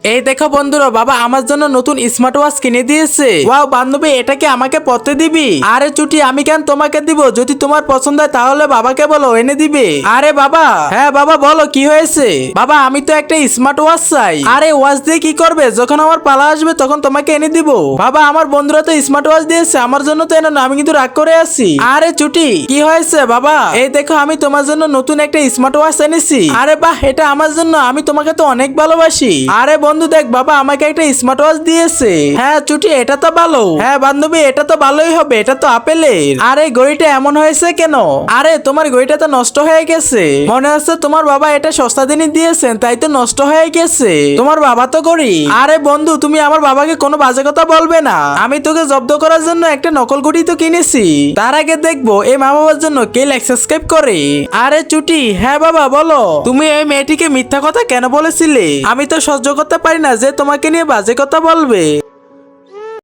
এই দেখো বন্ধুরা, বাবা আমার জন্য নতুন স্মার্ট ওয়াচ কিনে দিয়েছে। ওয়াও বান্ধবী, এটা কি আমাকে পড়তে দিবি? আরে চুটি, আমি কেন তোমাকে দিব? যদি তোমার পছন্দ হয় তাহলে বাবাকে বলো এনে দিবে। আরে বাবা, হ্যাঁ বাবা বলো কি হয়েছে? বাবা আমি তো একটা স্মার্ট ওয়াচ চাই। আরে ওয়াচ দিয়ে কি করবে? যখন আমার পালা আসবে তখন তোমাকে এনে দিব। বাবা আমার বন্ধুরা তো স্মার্ট ওয়াচ দিয়েছে, আমার জন্য তো এনে না, আমি কিন্তু রাগ করে আছি। আরে চুটি কি হয়েছে বাবা? এই দেখো আমি তোমার জন্য নতুন একটা স্মার্ট ওয়াচ এনেছি। আরে বাহ, এটা আমার জন্য, আমি তোমাকে তো অনেক ভালোবাসি। আরে বন্ধু দেখ, বাবা আমাকে একটা স্মার্ট ওয়াচ দিয়েছে। হ্যাঁ চুটি, এটা তো ভালো। হ্যাঁ বান্ধবী, এটা তো ভালোই হবে, এটা তো আপেলের। আরে ঘড়িটা এমন হয়েছে কেন? আরে তোমার ঘড়িটা তো নষ্ট হয়ে গেছে। মনে হচ্ছে তোমার বাবা এটা সস্তা দিনে দিয়েছেন, তাই তো নষ্ট হয়ে গেছে। তোমার বাবা তো ঘড়ি। আরে বন্ধু, তুমি আমার বাবাকে কোনো বাজে কথা বলবে না। আমি তোকে জব্দ করার জন্য একটা নকল ঘড়ি তো কিনেছি। তার আগে দেখবো এই মা বাবার জন্য কে লাইক সাবস্ক্রাইব করে। আরে চুটি, হ্যাঁ বাবা বলো, তুমি এই মেয়েটিকে মিথ্যা কথা কেন বলেছিলে? আমি তো সহ্য করতে পারি না যে তোমাকে নিয়ে বাজে কথা বলবে।